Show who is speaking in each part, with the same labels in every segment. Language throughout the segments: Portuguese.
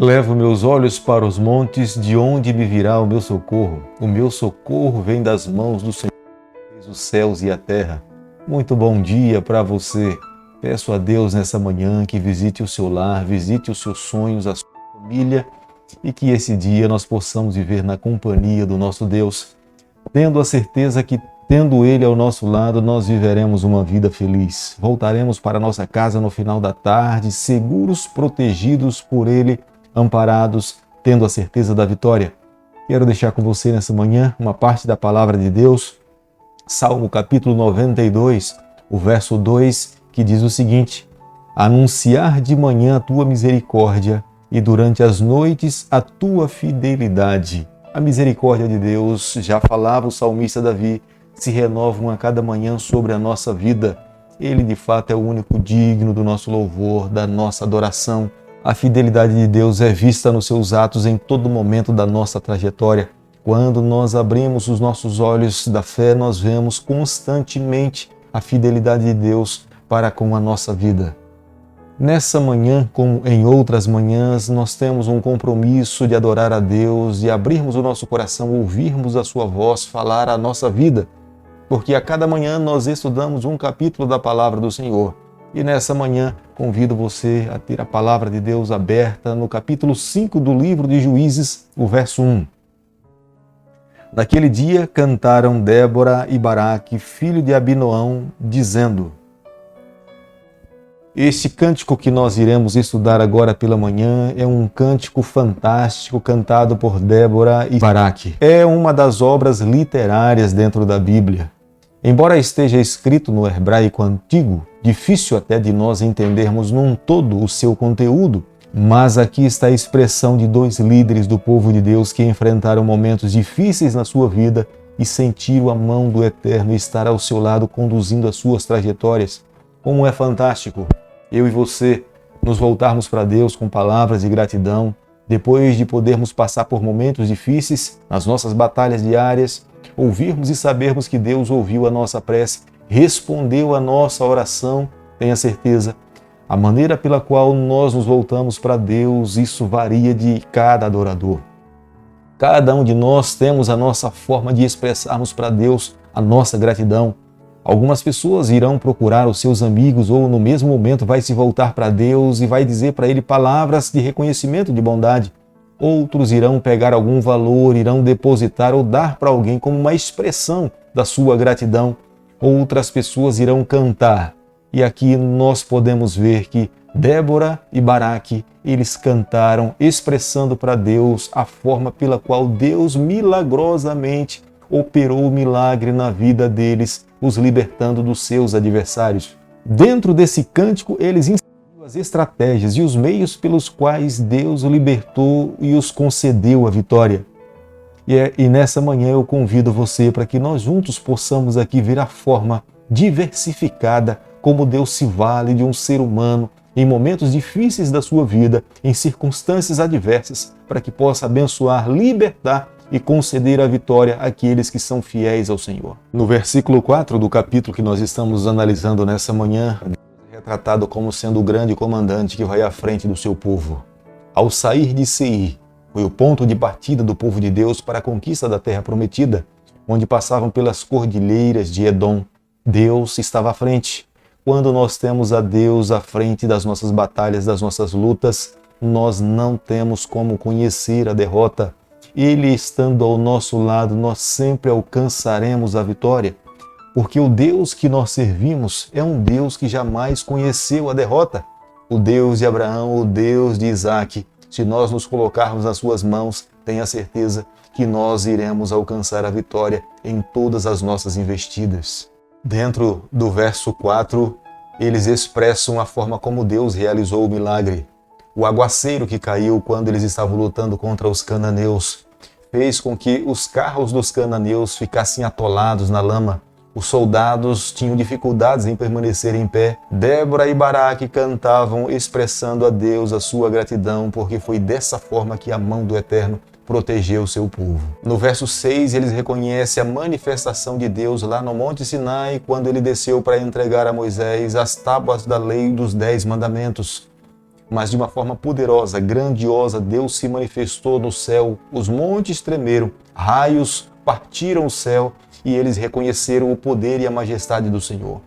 Speaker 1: Levo meus olhos para os montes, de onde me virá o meu socorro? O meu socorro vem das mãos do Senhor, que fez os céus e a terra. Muito bom dia para você. Peço a Deus nessa manhã que visite o seu lar, visite os seus sonhos, a sua família, e que esse dia nós possamos viver na companhia do nosso Deus, tendo a certeza que, tendo Ele ao nosso lado, nós viveremos uma vida feliz. Voltaremos para nossa casa no final da tarde, seguros, protegidos por Ele, amparados, tendo a certeza da vitória. Quero deixar com você nessa manhã uma parte da palavra de Deus, Salmo capítulo 92, o verso 2, que diz o seguinte: anunciar de manhã a tua misericórdia e durante as noites a tua fidelidade. A misericórdia de Deus, já falava o salmista Davi, se renovam a cada manhã sobre a nossa vida. Ele de fato é o único digno do nosso louvor, da nossa adoração. A fidelidade de Deus é vista nos seus atos em todo momento da nossa trajetória. Quando nós abrimos os nossos olhos da fé, nós vemos constantemente a fidelidade de Deus para com a nossa vida. Nessa manhã, como em outras manhãs, nós temos um compromisso de adorar a Deus, de abrirmos o nosso coração, ouvirmos a sua voz, falar a nossa vida, porque a cada manhã nós estudamos um capítulo da palavra do Senhor. E nessa manhã convido você a ter a palavra de Deus aberta no capítulo 5 do livro de Juízes, o verso 1. Naquele dia cantaram Débora e Baraque, filho de Abinoão, dizendo... Este cântico que nós iremos estudar agora pela manhã é um cântico fantástico cantado por Débora e Baraque. É uma das obras literárias dentro da Bíblia. Embora esteja escrito no hebraico antigo, difícil até de nós entendermos num todo o seu conteúdo, mas aqui está a expressão de dois líderes do povo de Deus que enfrentaram momentos difíceis na sua vida e sentiram a mão do Eterno estar ao seu lado conduzindo as suas trajetórias. Como é fantástico eu e você nos voltarmos para Deus com palavras de gratidão, depois de podermos passar por momentos difíceis nas nossas batalhas diárias, ouvirmos e sabermos que Deus ouviu a nossa prece, respondeu a nossa oração. Tenha certeza, a maneira pela qual nós nos voltamos para Deus, isso varia de cada adorador. Cada um de nós temos a nossa forma de expressarmos para Deus a nossa gratidão. Algumas pessoas irão procurar os seus amigos ou no mesmo momento vai se voltar para Deus e vai dizer para Ele palavras de reconhecimento de bondade. Outros irão pegar algum valor, irão depositar ou dar para alguém como uma expressão da sua gratidão. Outras pessoas irão cantar. E aqui nós podemos ver que Débora e Baraque, eles cantaram expressando para Deus a forma pela qual Deus milagrosamente operou o milagre na vida deles, os libertando dos seus adversários. Dentro desse cântico, eles ensinaram as estratégias e os meios pelos quais Deus o libertou e os concedeu a vitória. E nessa manhã eu convido você para que nós juntos possamos aqui ver a forma diversificada como Deus se vale de um ser humano em momentos difíceis da sua vida, em circunstâncias adversas, para que possa abençoar, libertar e conceder a vitória àqueles que são fiéis ao Senhor. No versículo 4 do capítulo que nós estamos analisando nessa manhã, Deus é retratado como sendo o grande comandante que vai à frente do seu povo. Ao sair de Seir, foi o ponto de partida do povo de Deus para a conquista da terra prometida, onde passavam pelas cordilheiras de Edom. Deus estava à frente. Quando nós temos a Deus à frente das nossas batalhas, das nossas lutas, nós não temos como conhecer a derrota. Ele estando ao nosso lado, nós sempre alcançaremos a vitória, porque o Deus que nós servimos é um Deus que jamais conheceu a derrota. O Deus de Abraão, o Deus de Isaac, se nós nos colocarmos nas suas mãos, tenha certeza que nós iremos alcançar a vitória em todas as nossas investidas. Dentro do verso 4, eles expressam a forma como Deus realizou o milagre. O aguaceiro que caiu quando eles estavam lutando contra os cananeus fez com que os carros dos cananeus ficassem atolados na lama. Os soldados tinham dificuldades em permanecer em pé. Débora e Baraque cantavam expressando a Deus a sua gratidão, porque foi dessa forma que a mão do Eterno protegeu o seu povo. No verso 6, eles reconhecem a manifestação de Deus lá no Monte Sinai, quando ele desceu para entregar a Moisés as tábuas da lei dos 10 mandamentos. mas de uma forma poderosa, grandiosa, Deus se manifestou no céu, os montes tremeram, raios partiram o céu e eles reconheceram o poder e a majestade do Senhor.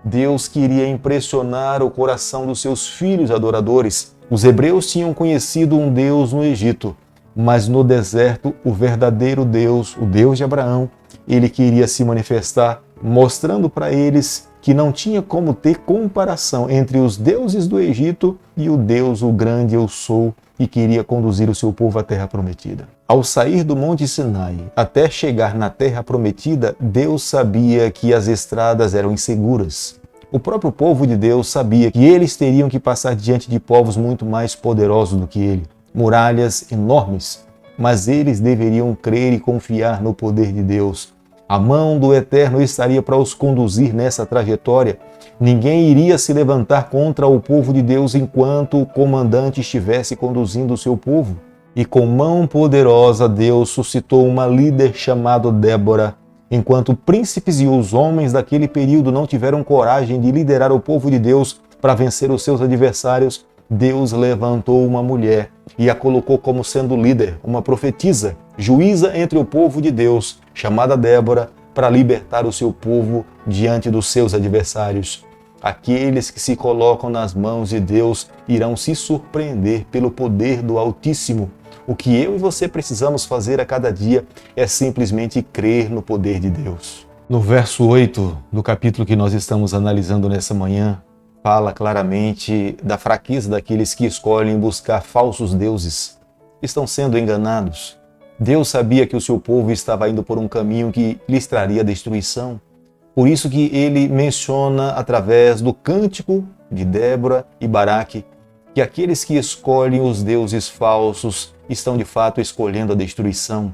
Speaker 1: Deus queria impressionar o coração dos seus filhos adoradores. Os hebreus tinham conhecido um Deus no Egito, mas no deserto, o verdadeiro Deus, o Deus de Abraão, ele queria se manifestar, mostrando para eles que não tinha como ter comparação entre os deuses do Egito e o Deus, o grande eu sou, e queria conduzir o seu povo à terra prometida. Ao sair do Monte Sinai até chegar na terra prometida, Deus sabia que as estradas eram inseguras. O próprio povo de Deus sabia que eles teriam que passar diante de povos muito mais poderosos do que ele, muralhas enormes, mas eles deveriam crer e confiar no poder de Deus. A mão do Eterno estaria para os conduzir nessa trajetória. Ninguém iria se levantar contra o povo de Deus enquanto o comandante estivesse conduzindo o seu povo. E com mão poderosa, Deus suscitou uma líder chamada Débora. Enquanto príncipes e os homens daquele período não tiveram coragem de liderar o povo de Deus para vencer os seus adversários, Deus levantou uma mulher e a colocou como sendo líder, uma profetisa, juíza entre o povo de Deus, chamada Débora, para libertar o seu povo diante dos seus adversários. Aqueles que se colocam nas mãos de Deus irão se surpreender pelo poder do Altíssimo. O que eu e você precisamos fazer a cada dia é simplesmente crer no poder de Deus. No verso 8 do capítulo que nós estamos analisando nessa manhã, fala claramente da fraqueza daqueles que escolhem buscar falsos deuses. Estão sendo enganados. Deus sabia que o seu povo estava indo por um caminho que lhes traria destruição. Por isso que ele menciona através do cântico de Débora e Baraque que aqueles que escolhem os deuses falsos estão de fato escolhendo a destruição.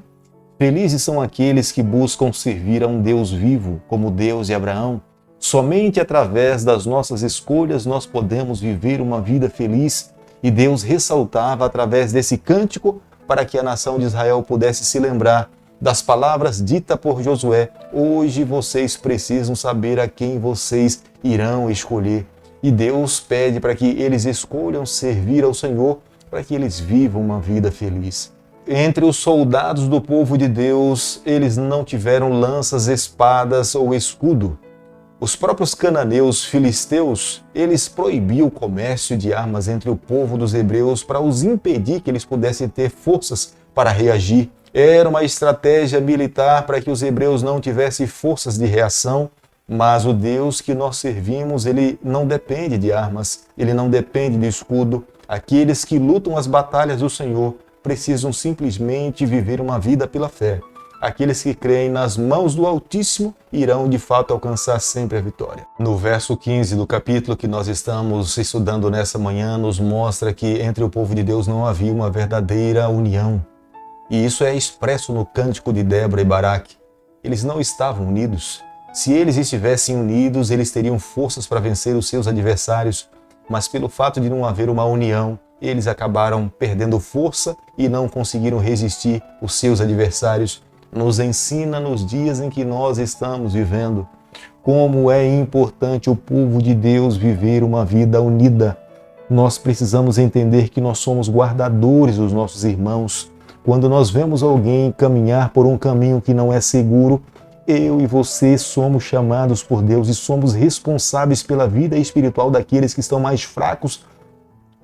Speaker 1: Felizes são aqueles que buscam servir a um Deus vivo, como o Deus de Abraão. Somente através das nossas escolhas nós podemos viver uma vida feliz, e Deus ressaltava através desse cântico para que a nação de Israel pudesse se lembrar das palavras ditas por Josué: hoje vocês precisam saber a quem vocês irão escolher. E Deus pede para que eles escolham servir ao Senhor, para que eles vivam uma vida feliz. Entre os soldados do povo de Deus, eles não tiveram lanças, espadas ou escudo. Os próprios cananeus filisteus, eles proibiam o comércio de armas entre o povo dos hebreus para os impedir que eles pudessem ter forças para reagir. Era uma estratégia militar para que os hebreus não tivessem forças de reação, mas o Deus que nós servimos, ele não depende de armas, ele não depende de escudo. Aqueles que lutam as batalhas do Senhor precisam simplesmente viver uma vida pela fé. Aqueles que creem nas mãos do Altíssimo irão de fato alcançar sempre a vitória. No verso 15 do capítulo que nós estamos estudando nessa manhã, nos mostra que entre o povo de Deus não havia uma verdadeira união. E isso é expresso no cântico de Débora e Baraque. Eles não estavam unidos. Se eles estivessem unidos, eles teriam forças para vencer os seus adversários, mas pelo fato de não haver uma união, eles acabaram perdendo força e não conseguiram resistir os seus adversários. Nos ensina nos dias em que nós estamos vivendo como é importante o povo de Deus viver uma vida unida. Nós precisamos entender que nós somos guardadores dos nossos irmãos. Quando nós vemos alguém caminhar por um caminho que não é seguro, eu e você somos chamados por Deus e somos responsáveis pela vida espiritual daqueles que estão mais fracos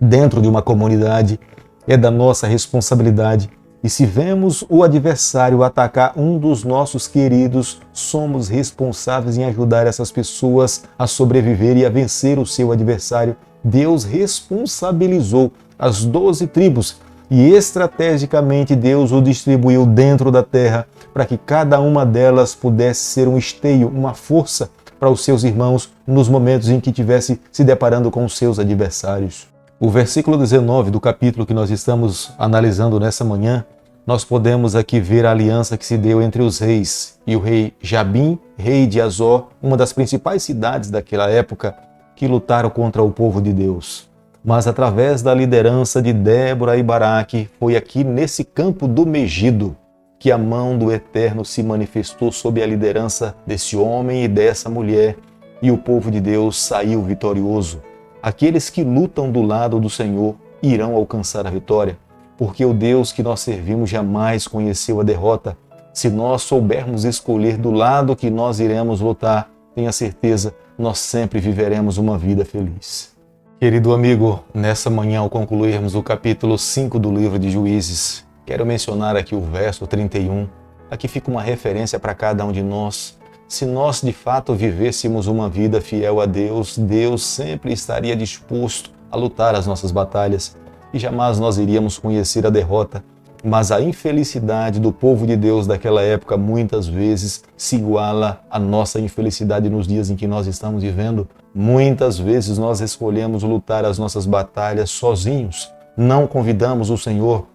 Speaker 1: dentro de uma comunidade. É da nossa responsabilidade. E se vemos o adversário atacar um dos nossos queridos, somos responsáveis em ajudar essas pessoas a sobreviver e a vencer o seu adversário. Deus responsabilizou as 12 tribos e estrategicamente Deus o distribuiu dentro da terra para que cada uma delas pudesse ser um esteio, uma força para os seus irmãos nos momentos em que estivesse se deparando com os seus adversários. O versículo 19 do capítulo que nós estamos analisando nessa manhã, nós podemos aqui ver a aliança que se deu entre os reis e o rei Jabim, rei de Azor, uma das principais cidades daquela época, que lutaram contra o povo de Deus. Mas através da liderança de Débora e Baraque, foi aqui nesse campo do Megido que a mão do Eterno se manifestou sob a liderança desse homem e dessa mulher, e o povo de Deus saiu vitorioso. Aqueles que lutam do lado do Senhor irão alcançar a vitória, porque o Deus que nós servimos jamais conheceu a derrota. Se nós soubermos escolher do lado que nós iremos lutar, tenha certeza, nós sempre viveremos uma vida feliz. Querido amigo, nessa manhã, ao concluirmos o capítulo 5 do livro de Juízes, quero mencionar aqui o verso 31. Aqui fica uma referência para cada um de nós. Se nós de fato vivêssemos uma vida fiel a Deus, Deus sempre estaria disposto a lutar as nossas batalhas e jamais nós iríamos conhecer a derrota. Mas a infelicidade do povo de Deus daquela época muitas vezes se iguala à nossa infelicidade nos dias em que nós estamos vivendo. Muitas vezes nós escolhemos lutar as nossas batalhas sozinhos, não convidamos o Senhor.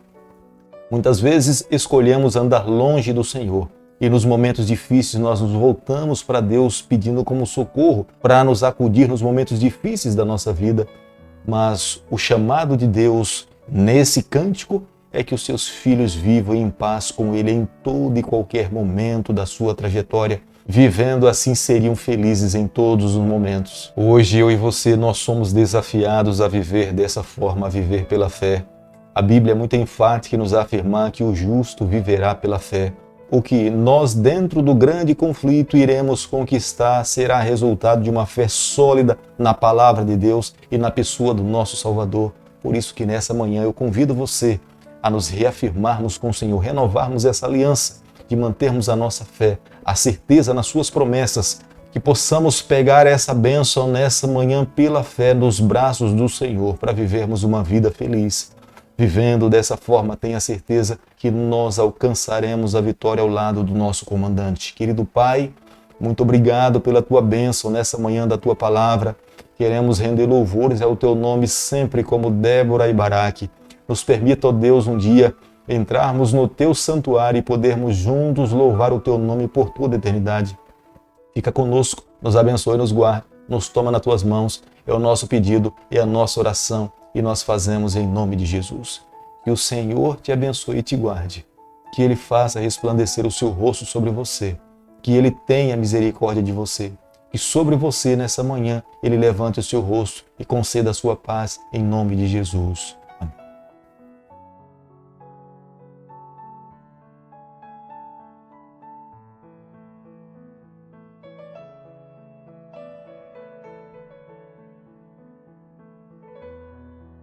Speaker 1: Muitas vezes escolhemos andar longe do Senhor. E nos momentos difíceis nós nos voltamos para Deus pedindo como socorro para nos acudir nos momentos difíceis da nossa vida. Mas o chamado de Deus nesse cântico é que os seus filhos vivam em paz com Ele em todo e qualquer momento da sua trajetória. Vivendo assim seriam felizes em todos os momentos. Hoje eu e você nós somos desafiados a viver dessa forma, a viver pela fé. A Bíblia é muito enfática em nos afirmar que o justo viverá pela fé. O que nós, dentro do grande conflito, iremos conquistar será resultado de uma fé sólida na palavra de Deus e na pessoa do nosso Salvador. Por isso que nessa manhã eu convido você a nos reafirmarmos com o Senhor, renovarmos essa aliança, de mantermos a nossa fé, a certeza nas suas promessas, que possamos pegar essa bênção nessa manhã pela fé nos braços do Senhor para vivermos uma vida feliz. Vivendo dessa forma, tenha certeza que nós alcançaremos a vitória ao lado do nosso comandante. Querido Pai, muito obrigado pela Tua bênção nessa manhã da Tua palavra. Queremos render louvores ao Teu nome sempre como Débora e Baraque. Nos permita, ó Deus, um dia entrarmos no Teu santuário e podermos juntos louvar o Teu nome por toda a eternidade. Fica conosco, nos abençoe e nos guarde, nos toma nas Tuas mãos. É o nosso pedido, é a nossa oração. E nós fazemos em nome de Jesus. Que o Senhor te abençoe e te guarde. Que Ele faça resplandecer o seu rosto sobre você. Que Ele tenha misericórdia de você. Que sobre você nessa manhã Ele levante o seu rosto e conceda a sua paz em nome de Jesus.